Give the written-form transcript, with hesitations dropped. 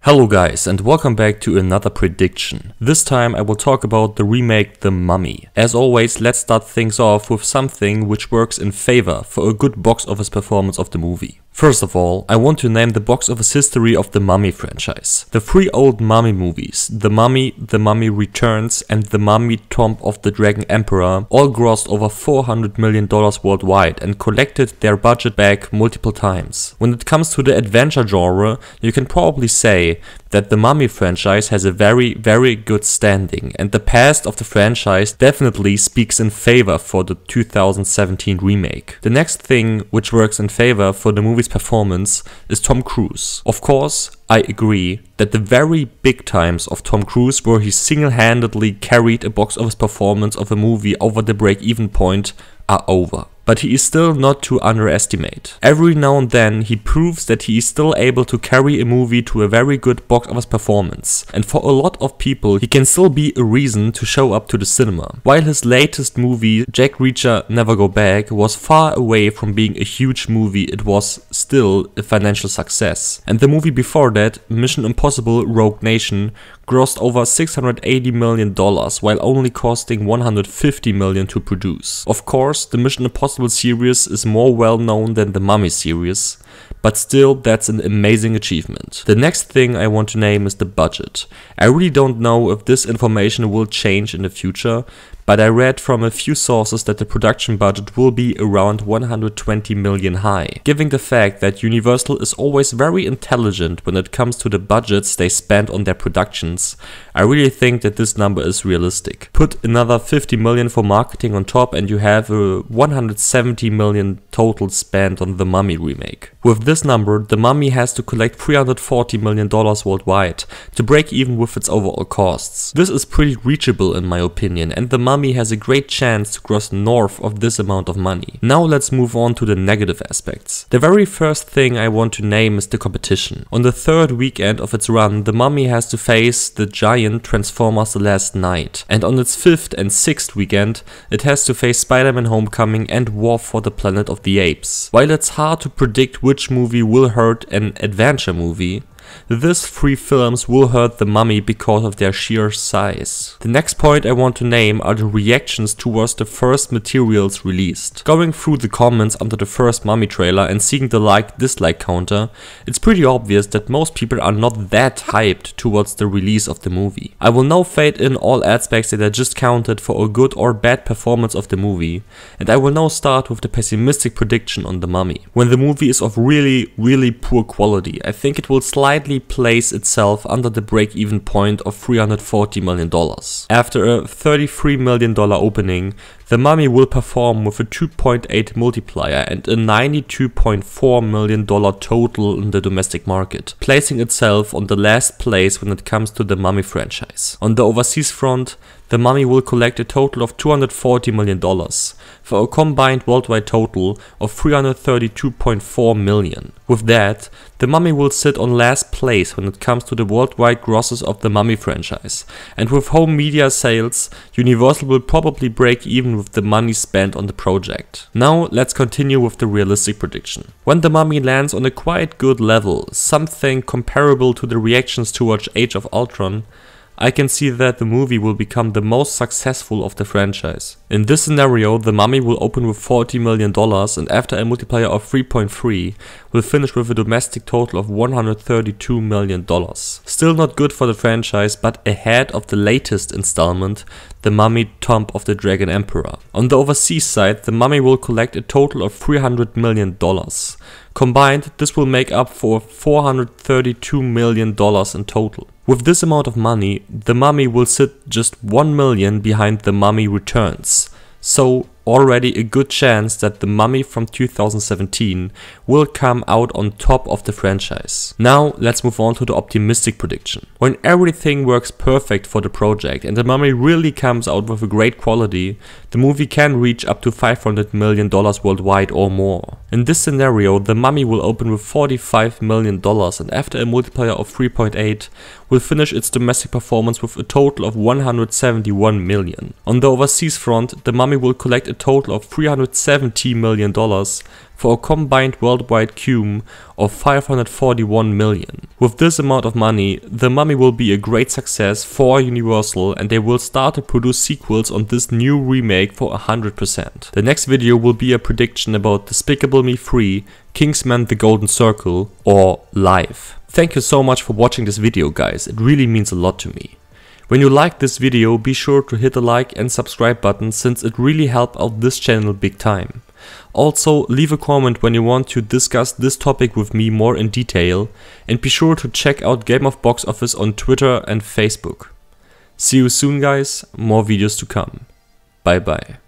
Hello guys, and welcome back to another prediction. This time I will talk about the remake The Mummy. As always, let's start things off with something which works in favor for a good box office performance of the movie. First of all, I want to name the box office history of the Mummy franchise. The three old Mummy movies, The Mummy Returns, and The Mummy Tomb of the Dragon Emperor, all grossed over $400 million worldwide and collected their budget back multiple times. When it comes to the adventure genre, you can probably say that the Mummy franchise has a very good standing, and the past of the franchise definitely speaks in favor for the 2017 remake. The next thing which works in favor for the movie's performance is Tom Cruise. Of course, I agree that the very big times of Tom Cruise where he single-handedly carried a box office performance of a movie over the break-even point are over. But he is still not to underestimate. Every now and then he proves that he is still able to carry a movie to a very good box office performance, and for a lot of people he can still be a reason to show up to the cinema. While his latest movie, Jack Reacher Never Go Back, was far away from being a huge movie, it was still a financial success. And the movie before that, Mission Impossible Rogue Nation, grossed over $680 million while only costing $150 million to produce. Of course, the Mission Impossible series is more well known than the Mummy series, but still that's an amazing achievement. The next thing I want to name is the budget. I really don't know if this information will change in the future, but I read from a few sources that the production budget will be around 120 million high. Given the fact that Universal is always very intelligent when it comes to the budgets they spend on their productions, I really think that this number is realistic. Put another 50 million for marketing on top and you have a 170 million total spent on the Mummy remake. With this number, the Mummy has to collect $340 million worldwide to break even with its overall costs. This is pretty reachable in my opinion, and the Mummy has a great chance to gross north of this amount of money. Now let's move on to the negative aspects. The very first thing I want to name is the competition. On the third weekend of its run, the Mummy has to face the giant Transformers The Last Knight, and on its fifth and sixth weekend, it has to face Spider-Man Homecoming and War for the Planet of the Apes. While it's hard to predict which movie will hurt an adventure movie, these three films will hurt the Mummy because of their sheer size. The next point I want to name are the reactions towards the first materials released. Going through the comments under the first Mummy trailer and seeing the like-dislike counter, it's pretty obvious that most people are not that hyped towards the release of the movie. I will now fade in all aspects that I just counted for a good or bad performance of the movie, and I will now start with the pessimistic prediction on the Mummy. When the movie is of really poor quality, I think it will slightly place itself under the break-even point of $340 million. After a $33 million opening, the Mummy will perform with a 2.8 multiplier and a $92.4 million total in the domestic market, placing itself on the last place when it comes to the Mummy franchise. On the overseas front, the Mummy will collect a total of $240 million, for a combined worldwide total of $332.4 million. With that, the Mummy will sit on last place when it comes to the worldwide grosses of the Mummy franchise, and with home media sales, Universal will probably break even with the money spent on the project. Now let's continue with the realistic prediction. When the Mummy lands on a quite good level, something comparable to the reactions towards Age of Ultron, I can see that the movie will become the most successful of the franchise. In this scenario, the Mummy will open with $40 million and after a multiplier of 3.3 will finish with a domestic total of $132 million. Still not good for the franchise, but ahead of the latest installment, The Mummy Tomb of the Dragon Emperor. On the overseas side, the Mummy will collect a total of $300 million. Combined, this will make up for $432 million in total. With this amount of money, the Mummy will sit just $1 million behind The Mummy Returns. So already a good chance that The Mummy from 2017 will come out on top of the franchise. Now let's move on to the optimistic prediction. When everything works perfect for the project and The Mummy really comes out with a great quality, the movie can reach up to $500 million worldwide or more. In this scenario, The Mummy will open with $45 million and after a multiplier of 3.8 will finish its domestic performance with a total of $171 million. On the overseas front, The Mummy will collect a total of $370 million for a combined worldwide cum of 541 million. With this amount of money, The Mummy will be a great success for Universal and they will start to produce sequels on this new remake for 100%. The next video will be a prediction about Despicable Me 3, Kingsman: The Golden Circle or Live. Thank you so much for watching this video, guys, it really means a lot to me. When you like this video, be sure to hit the like and subscribe button since it really helps out this channel big time. Also, leave a comment when you want to discuss this topic with me more in detail, and be sure to check out Game of Box Office on Twitter and Facebook. See you soon, guys, more videos to come. Bye bye.